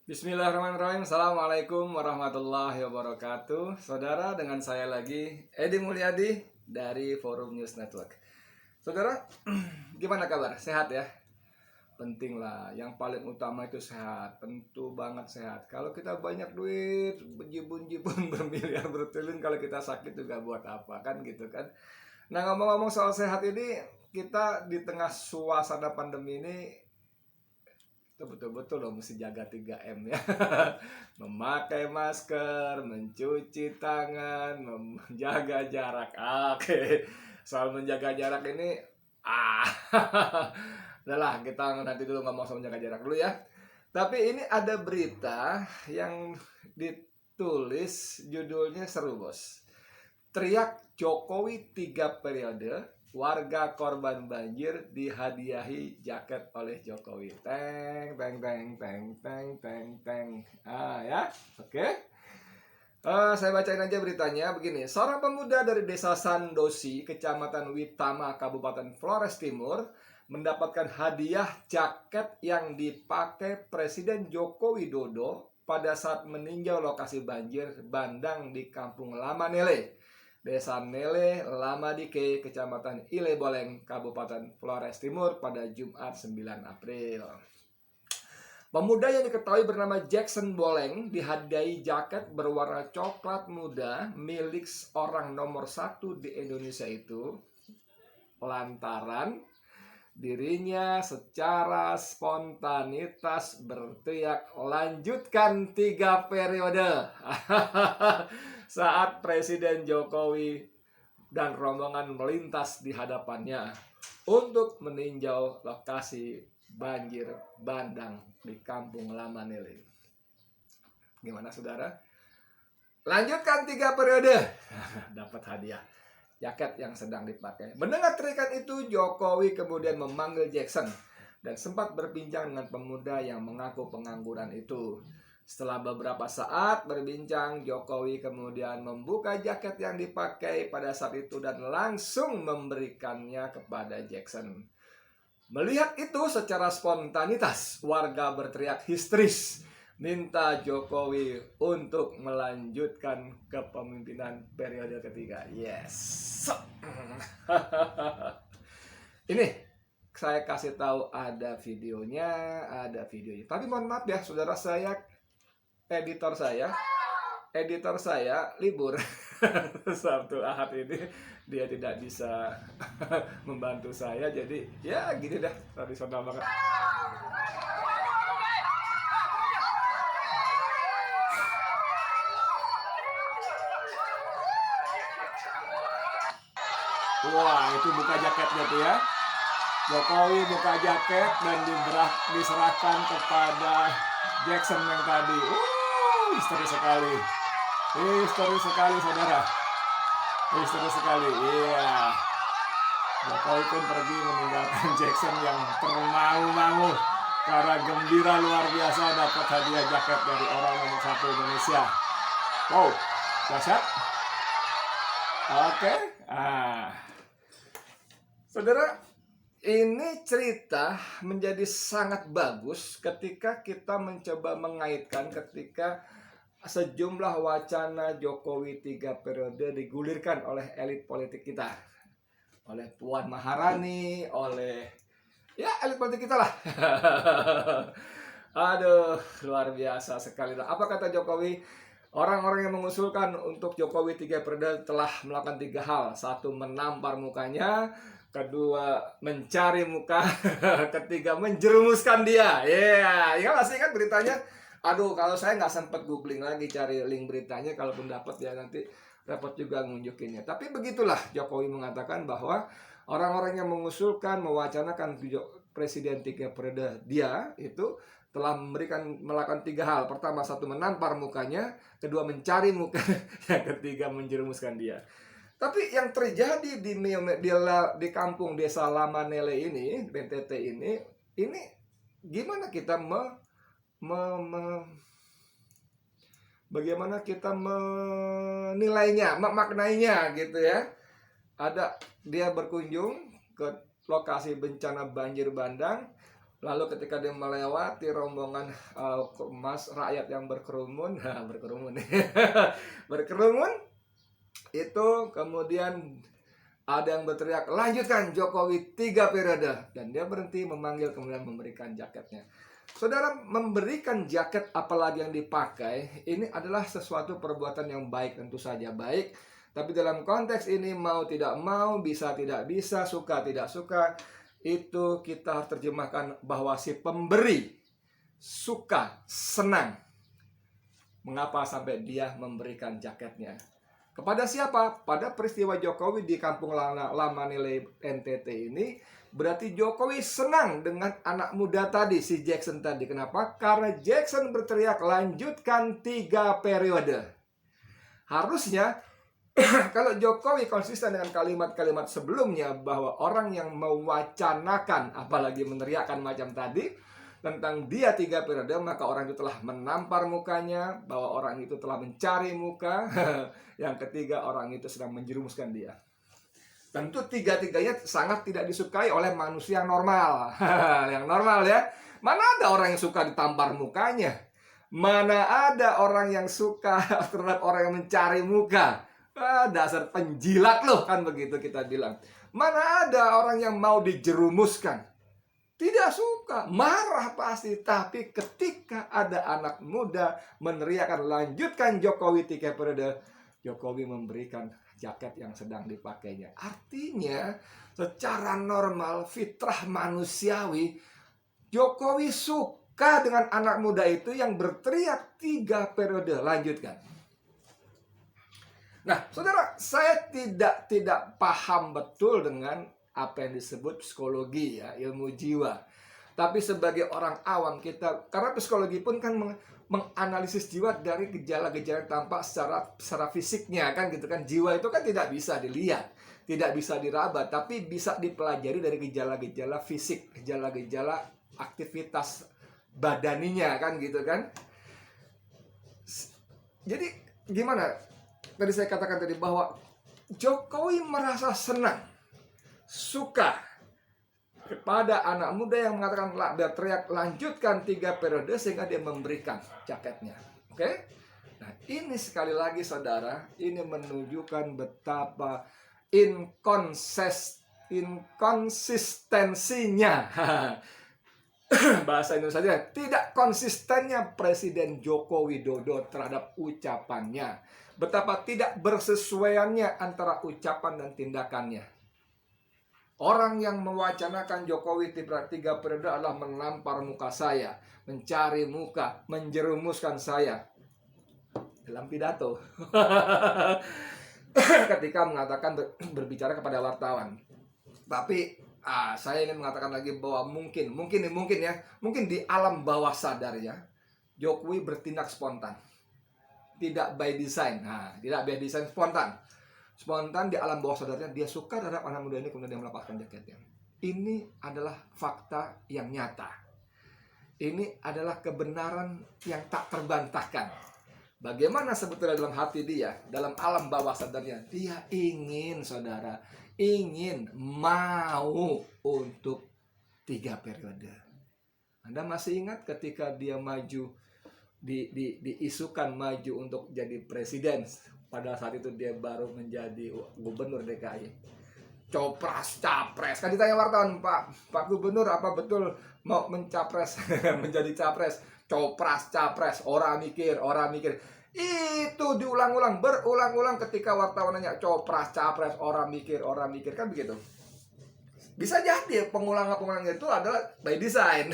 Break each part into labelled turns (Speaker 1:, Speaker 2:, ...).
Speaker 1: Bismillahirrahmanirrahim. Assalamualaikum warahmatullahi wabarakatuh. Saudara, dengan saya lagi Edi Mulyadi dari Forum News Network. Saudara, gimana kabar? Sehat ya? Penting lah. Yang paling utama itu sehat. Tentu banget sehat. Kalau kita banyak duit, berjibun-jibun bermiliar bertriliun, kalau kita sakit juga buat apa kan gitu kan? Nah, ngomong-ngomong soal sehat ini, kita di tengah suasana pandemi ini itu betul-betul loh mesti jaga 3M ya. Memakai masker, mencuci tangan, menjaga jarak. Oke. Soal menjaga jarak ini ah udahlah, kita nanti dulu ngomong soal menjaga jarak dulu ya. Tapi ini ada berita yang ditulis judulnya seru, Bos. Teriak Jokowi 3 periode, warga korban banjir dihadiahi jaket oleh Jokowi. Teng teng teng teng teng teng teng. Ya, oke. Saya bacain aja beritanya begini. Seorang pemuda dari desa Sandosi, kecamatan Witama, Kabupaten Flores Timur, mendapatkan hadiah jaket yang dipakai Presiden Joko Widodo pada saat meninjau lokasi banjir bandang di Kampung Lama Nele, Desa Nele, Lamadike, Kecamatan Ile Boleng, Kabupaten Flores Timur pada Jumat 9 April. Pemuda yang diketahui bernama Jackson Boleng dihadiahi jaket berwarna coklat muda milik orang nomor 1 di Indonesia itu lantaran dirinya secara spontanitas berteriak lanjutkan 3 periode saat Presiden Jokowi dan rombongan melintas di hadapannya untuk meninjau lokasi banjir bandang di Kampung Lama Nele. Gimana saudara? Lanjutkan 3 periode. Dapat hadiah jaket yang sedang dipakai. Mendengar teriakan itu, Jokowi kemudian memanggil Jackson dan sempat berbincang dengan pemuda yang mengaku pengangguran itu. Setelah beberapa saat berbincang, Jokowi kemudian membuka jaket yang dipakai pada saat itu dan langsung memberikannya kepada Jackson. Melihat itu secara spontanitas, warga berteriak histeris minta Jokowi untuk melanjutkan kepemimpinan periode ketiga. Yes. Ini saya kasih tahu ada videonya. Tapi mohon maaf ya, saudara, editor saya libur. Sabtu Ahad ini dia tidak bisa membantu saya, jadi ya gini dah, tradisional banget. Wah, itu buka jaketnya tuh ya. Jokowi buka jaket dan diserahkan kepada Jackson yang tadi. Histeris sekali. Histeris sekali, saudara. Histeris sekali. Iya. Jokowi pun pergi meninggalkan Jackson yang termangu-mangu karena gembira luar biasa dapat hadiah jaket dari orang nomor 1 Indonesia. Wow, dahsyat. Oke. Saudara, ini cerita menjadi sangat bagus ketika kita mencoba mengaitkan ketika sejumlah wacana Jokowi 3 periode digulirkan oleh elit politik kita, oleh Puan Maharani, oleh ya elit politik kita lah. Aduh, luar biasa sekali. Apa kata Jokowi? Orang-orang yang mengusulkan untuk Jokowi 3 periode telah melakukan 3 hal. 1, menampar mukanya. 2, mencari muka. 3, menjerumuskan dia. Ya, ya masih kan beritanya. Aduh, kalau saya nggak sempat googling lagi cari link beritanya. Kalaupun dapat ya nanti repot juga ngunjukinnya. Tapi begitulah Jokowi mengatakan bahwa orang-orang yang mengusulkan, mewacanakan Presiden 3 periode dia itu telah melakukan 3 hal. Pertama, 1, menampar mukanya. 2, mencari muka. Yang 3, menjerumuskan dia. Tapi yang terjadi di kampung desa Lama Nele ini, BNTT ini gimana kita bagaimana kita menilainya, memaknainya gitu ya. Dia berkunjung ke lokasi bencana banjir bandang, Lalu ketika dia melewati rombongan rakyat yang berkerumun, berkerumun, berkerumun, itu kemudian ada yang berteriak, lanjutkan Jokowi 3 periode. Dan dia berhenti memanggil, kemudian memberikan jaketnya. Saudara, memberikan jaket apalagi yang dipakai, ini adalah sesuatu perbuatan yang baik, tentu saja baik. Tapi dalam konteks ini mau tidak mau, bisa tidak bisa, suka tidak suka, itu kita harus terjemahkan bahwa si pemberi suka, senang. Mengapa sampai dia memberikan jaketnya? Kepada siapa? Pada peristiwa Jokowi di Kampung Lama Nilai NTT ini, berarti Jokowi senang dengan anak muda tadi, si Jackson tadi. Kenapa? Karena Jackson berteriak, lanjutkan 3 periode. Harusnya kalau Jokowi konsisten dengan kalimat-kalimat sebelumnya bahwa orang yang mewacanakan, apalagi meneriakkan macam tadi tentang dia 3 periode, maka orang itu telah menampar mukanya, bahwa orang itu telah mencari muka. Yang ketiga, orang itu sedang menjerumuskan dia. Tentu tiga-tiganya sangat tidak disukai oleh manusia yang normal. Yang normal ya. Mana ada orang yang suka ditampar mukanya? Mana ada orang yang suka terhadap orang yang mencari muka? Dasar penjilat loh, kan begitu kita bilang. Mana ada orang yang mau dijerumuskan? Tidak suka, marah pasti. Tapi ketika ada anak muda meneriakkan lanjutkan Jokowi 3 periode, Jokowi memberikan jaket yang sedang dipakainya. Artinya secara normal, fitrah manusiawi, Jokowi suka dengan anak muda itu yang berteriak 3 periode, lanjutkan. Nah, saudara, saya tidak paham betul dengan apa yang disebut psikologi ya, ilmu jiwa. Tapi sebagai orang awam kita, karena psikologi pun kan menganalisis jiwa dari gejala-gejala yang tampak secara fisiknya kan gitu kan. Jiwa itu kan tidak bisa dilihat, tidak bisa diraba, tapi bisa dipelajari dari gejala-gejala fisik, gejala-gejala aktivitas badaninya kan gitu kan. Jadi gimana? Tadi saya katakan tadi bahwa Jokowi merasa senang, suka kepada anak muda yang mengatakan berteriak lanjutkan 3 periode sehingga dia memberikan jaketnya. Oke? Nah, ini sekali lagi saudara, ini menunjukkan betapa inkonsistensinya bahasa Indonesia tidak konsistennya Presiden Joko Widodo terhadap ucapannya. Betapa tidak bersesuaiannya antara ucapan dan tindakannya. Orang yang mewacanakan Jokowi 3 periode adalah menampar muka saya, mencari muka, menjerumuskan saya. Dalam pidato. Ketika mengatakan berbicara kepada wartawan. Tapi saya ingin mengatakan lagi bahwa mungkin di alam bawah sadar ya, Jokowi bertindak spontan. Tidak by design. Tidak by design, spontan. Spontan di alam bawah sadarnya dia suka terhadap anak muda ini, kemudian dia melepaskan jaketnya. Ini adalah fakta yang nyata. Ini adalah kebenaran yang tak terbantahkan. Bagaimana sebetulnya dalam hati dia, dalam alam bawah sadarnya, dia ingin saudara, mau untuk 3 periode. Anda masih ingat ketika dia maju, diisukan maju untuk jadi presiden? Pada saat itu dia baru menjadi gubernur DKI. Copras capres, kan ditanya wartawan, Pak Gubernur, apa betul mau mencapres menjadi capres? Copras capres, orang mikir. Itu berulang-ulang ketika wartawan nanya copras capres, orang mikir, kan begitu. Bisa jadi pengulangan itu adalah by design.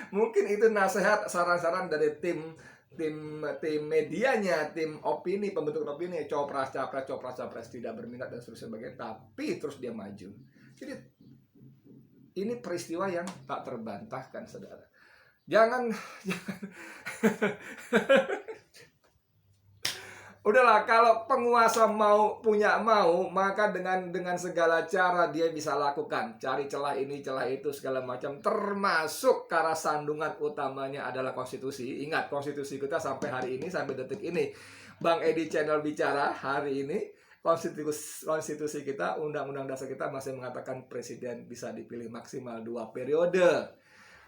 Speaker 1: Mungkin itu nasihat, saran-saran dari tim medianya, tim opini, pembentuk opini, copras capres tidak berminat dan seterusnya. Tapi terus dia maju. Jadi ini peristiwa yang tak terbantahkan, saudara. Jangan udahlah, kalau penguasa punya maka dengan segala cara dia bisa lakukan. Cari celah ini, celah itu, segala macam. Termasuk karena sandungan utamanya adalah konstitusi. Ingat, konstitusi kita sampai hari ini, sampai detik ini. Bang Edi Channel bicara hari ini, konstitusi kita, undang-undang dasar kita masih mengatakan presiden bisa dipilih maksimal 2 periode.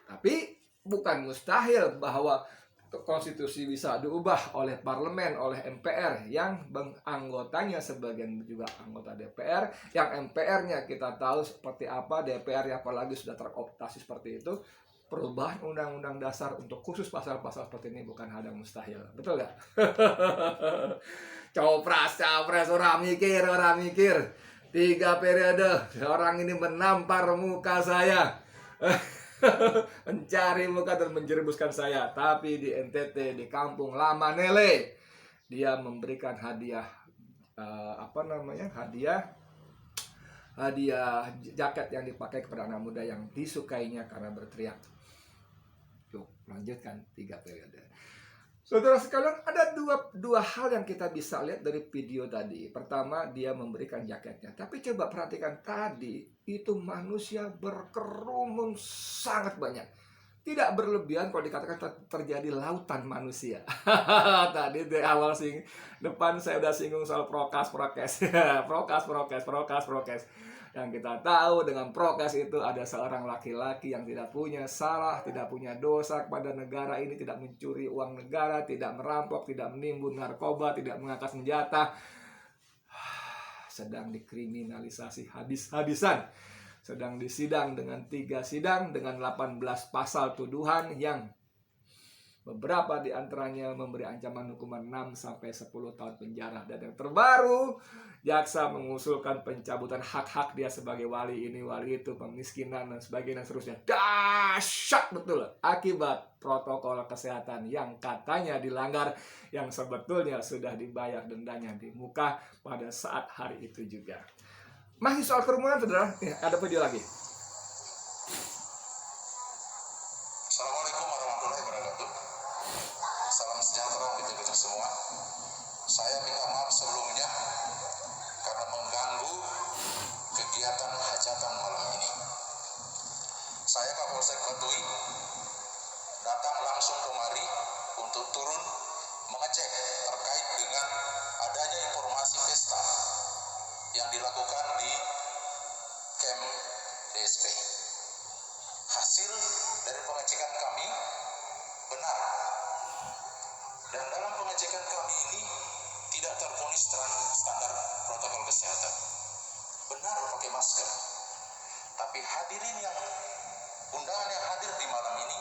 Speaker 1: Tapi bukan mustahil bahwa konstitusi bisa diubah oleh parlemen, oleh MPR yang anggotanya sebagian juga anggota DPR, yang MPR-nya kita tahu seperti apa, DPR apalagi sudah terkooptasi seperti itu. Perubahan undang-undang dasar untuk khusus pasal-pasal seperti ini bukan hal yang mustahil, betul nggak? Capres, orang mikir 3 periode orang ini menampar muka saya. Mencari muka dan menjerumuskan saya. Tapi di NTT, di kampung lama Nele, dia memberikan hadiah hadiah jaket yang dipakai kepada anak muda yang disukainya karena berteriak. Yuk, lanjutkan 3 periode. Saudara sekalian, ada dua hal yang kita bisa lihat dari video tadi. Pertama, dia memberikan jaketnya. Tapi coba perhatikan tadi, itu manusia berkerumun sangat banyak. Tidak berlebihan kalau dikatakan terjadi lautan manusia. Tadi di awal depan saya udah singgung soal prokes. Yang kita tahu dengan prokes itu ada seorang laki-laki yang tidak punya salah, tidak punya dosa kepada negara ini, tidak mencuri uang negara, tidak merampok, tidak menimbun narkoba, tidak mengangkat senjata, sedang dikriminalisasi habis-habisan, sedang disidang dengan 3 sidang dengan 18 pasal tuduhan yang beberapa di antaranya memberi ancaman hukuman 6 sampai 10 tahun penjara. Dan yang terbaru, jaksa mengusulkan pencabutan hak-hak dia sebagai wali ini, wali itu, pemiskinan dan sebagainya dan seterusnya. Dahsyat betul akibat protokol kesehatan yang katanya dilanggar, yang sebetulnya sudah dibayar dendanya di muka pada saat hari itu juga. Masih soal kerumunan, saudara, ada video lagi.
Speaker 2: Assalamualaikum warahmatullahi wabarakatuh. Salam sejahtera untuk kita semua. Saya minta maaf sebelumnya karena mengganggu kegiatan hajatan malam ini. Saya Kapolsek Baduy datang langsung kemari untuk turun mengecek terkait dengan adanya informasi pesta yang dilakukan di camp DSP. Hasil dari pengecekan kami benar, dan dalam pengecekan kami ini tidak terponis standar protokol kesehatan. Benar pakai masker, tapi hadirin yang undangan yang hadir di malam ini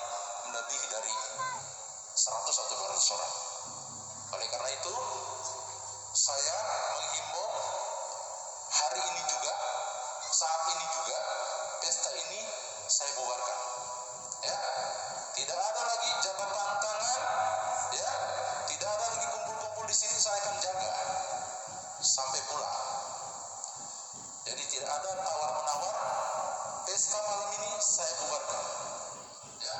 Speaker 2: melebihi dari 100 atau 200 orang. Oleh karena itu, saya menghimbau hari ini juga, saat ini juga, pesta ini saya bubarkan. Ya, tidak ada lagi jabatan tangan, ya, tidak ada lagi kumpul-kumpul di sini. Saya akan jaga sampai pulang. Jadi tidak ada tawar-menawar. Pesta malam ini saya bubarkan. Ya.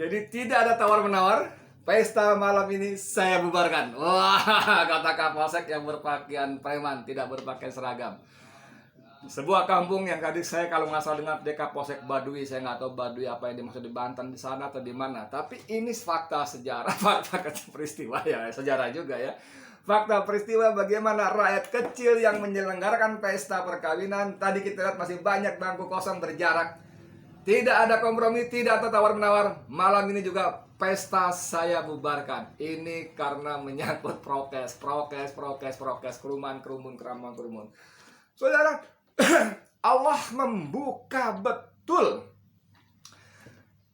Speaker 1: Jadi tidak ada tawar-menawar. Pesta malam ini saya bubarkan. Wah, kata Kapolsek yang berpakaian preman, tidak berpakaian seragam. Sebuah kampung yang tadi saya kalau nggak salah dengar Kapolsek Baduy, saya nggak tahu Baduy apa yang dimaksud di Banten di sana atau di mana. Tapi ini fakta sejarah, fakta peristiwa ya, sejarah juga ya. Fakta peristiwa bagaimana rakyat kecil yang menyelenggarakan pesta perkawinan. Tadi kita lihat masih banyak bangku kosong berjarak. Tidak ada kompromi, tidak ada tawar-menawar. Malam ini juga pesta saya bubarkan. Ini karena menyangkut prokes, kerumun. Saudara, Allah membuka betul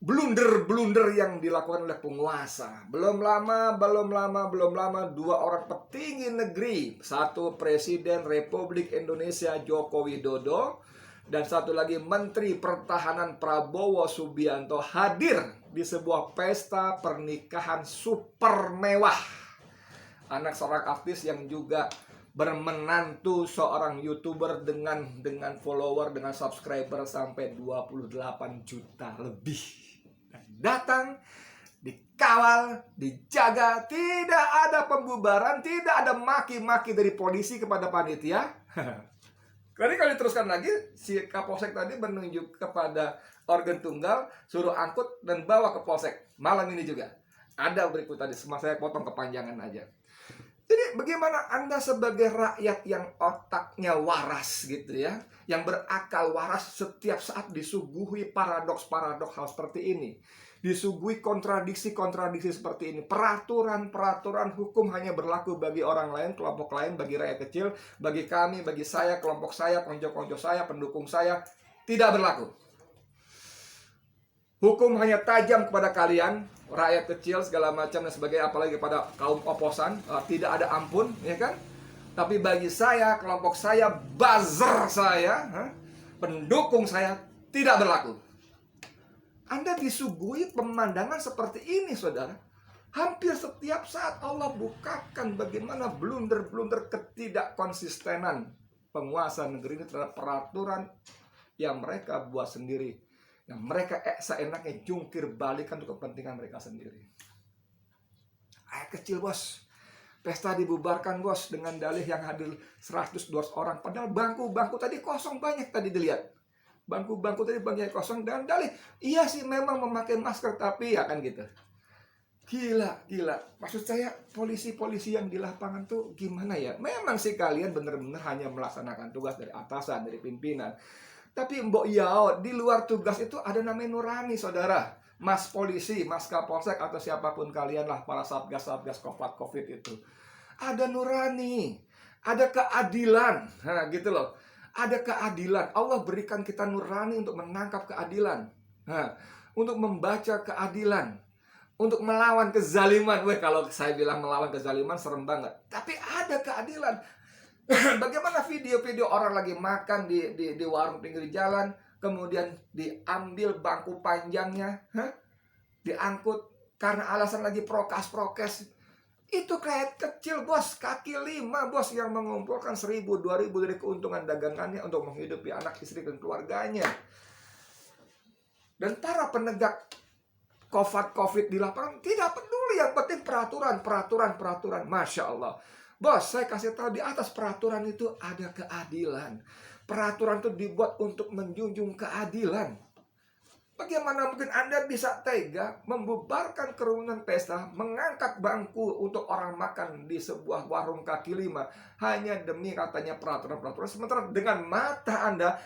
Speaker 1: blunder-blunder yang dilakukan oleh penguasa. Belum lama 2 orang petinggi negeri, satu Presiden Republik Indonesia Joko Widodo dan satu lagi Menteri Pertahanan Prabowo Subianto hadir di sebuah pesta pernikahan super mewah. Anak seorang artis yang juga bermenantu seorang YouTuber dengan follower, dengan subscriber sampai 28 juta lebih. Datang, dikawal, dijaga, tidak ada pembubaran, tidak ada maki-maki dari polisi kepada panitia. Jadi kalau diteruskan lagi, si Kapolsek tadi menunjuk kepada organ tunggal, suruh angkut dan bawa ke Polsek. Malam ini juga ada berikut tadi, semua saya potong kepanjangan aja. Jadi bagaimana Anda sebagai rakyat yang otaknya waras gitu ya, yang berakal waras setiap saat disuguhi paradoks-paradoks hal seperti ini, disuguhi kontradiksi-kontradiksi seperti ini, peraturan-peraturan hukum hanya berlaku bagi orang lain, kelompok lain, bagi rakyat kecil, bagi kami, bagi saya, kelompok saya, konco-konco saya, pendukung saya, tidak berlaku. Hukum hanya tajam kepada kalian, rakyat kecil segala macam dan sebagainya, apalagi pada kaum oposan, tidak ada ampun, ya kan? Tapi bagi saya, kelompok saya, buzzer saya, pendukung saya, tidak berlaku. Anda disuguhi pemandangan seperti ini, saudara. Hampir setiap saat Allah bukakan bagaimana blunder-blunder ketidakkonsistenan penguasa negeri ini terhadap peraturan yang mereka buat sendiri, yang mereka seenaknya jungkir balikan untuk kepentingan mereka sendiri. Ayat kecil, bos, pesta dibubarkan, bos, dengan dalih yang hadir 100-200 orang. Padahal bangku-bangku tadi kosong banyak tadi dilihat. Bangku-bangku tadi banyak kosong dan dalih, iya sih memang memakai masker, tapi ya kan gitu. Gila. Maksud saya polisi-polisi yang di lapangan tuh gimana ya? Memang sih kalian benar-benar hanya melaksanakan tugas dari atasan, dari pimpinan. Tapi mbok yao, di luar tugas itu ada namanya nurani, saudara. Mas polisi, mas kapolsek, atau siapapun kalian lah, para satgas-satgas COVID itu. Ada nurani, ada keadilan. Nah, gitu loh. Ada keadilan. Allah berikan kita nurani untuk menangkap keadilan. Nah, untuk membaca keadilan. Untuk melawan kezaliman. Weh, kalau saya bilang melawan kezaliman serem banget. Tapi ada keadilan. Bagaimana video-video orang lagi makan di warung pinggir jalan, kemudian diambil bangku panjangnya, diangkut karena alasan lagi prokes. Itu kayak kecil, bos, kaki 5, bos, yang mengumpulkan 1.000-2.000 dari keuntungan dagangannya untuk menghidupi anak, istri, dan keluarganya. Dan para penegak COVID di lapangan tidak peduli, yang penting peraturan. Masya Allah. Bos, saya kasih tahu, di atas peraturan itu ada keadilan. Peraturan itu dibuat untuk menjunjung keadilan. Bagaimana mungkin Anda bisa tega membubarkan kerumunan pesta, mengangkat bangku untuk orang makan di sebuah warung kaki 5 hanya demi katanya peraturan-peraturan, sementara dengan mata Anda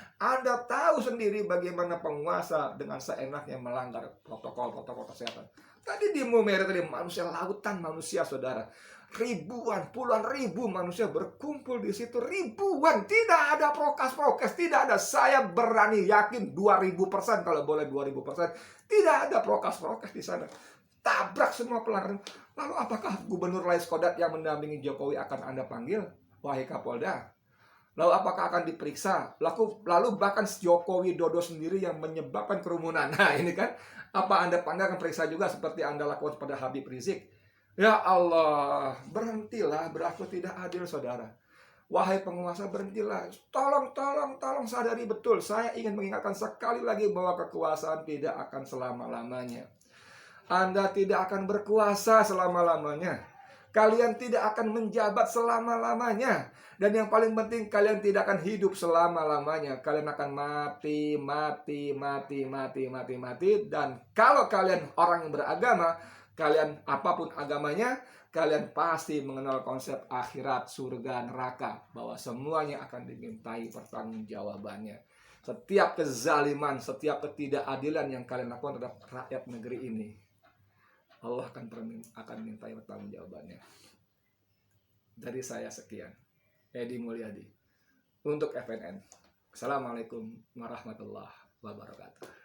Speaker 1: tahu sendiri bagaimana penguasa dengan seenaknya melanggar protokol kesehatan. Tadi di Mumere tadi manusia lautan manusia, saudara. Ribuan, puluhan ribu manusia berkumpul di situ, ribuan, tidak ada prokes, tidak ada. Saya berani yakin 2000%, kalau boleh 2000%, tidak ada prokes di sana. Tabrak semua pelanggaran. Lalu apakah Gubernur Lais Kodat yang mendampingi Jokowi akan Anda panggil, wahai Kapolda? Lalu apakah akan diperiksa? Lalu bahkan Jokowi Dodo sendiri yang menyebabkan kerumunan. Nah ini kan, apa Anda panggil akan periksa juga seperti Anda lakukan pada Habib Rizik? Ya Allah, berhentilah berlaku tidak adil, saudara. Wahai penguasa, berhentilah. Tolong sadari betul. Saya ingin mengingatkan sekali lagi bahwa kekuasaan tidak akan selama-lamanya. Anda tidak akan berkuasa selama-lamanya. Kalian tidak akan menjabat selama-lamanya. Dan yang paling penting, kalian tidak akan hidup selama-lamanya. Kalian akan mati. Dan kalau kalian orang yang beragama, kalian apapun agamanya, kalian pasti mengenal konsep akhirat, surga, neraka, bahwa semuanya akan dimintai pertanggungjawabannya. Setiap kezaliman, setiap ketidakadilan yang kalian lakukan terhadap rakyat negeri ini, Allah akan mintai pertanggungjawabannya. Dari saya sekian, Edi Mulyadi untuk FNN. Assalamualaikum warahmatullahi wabarakatuh.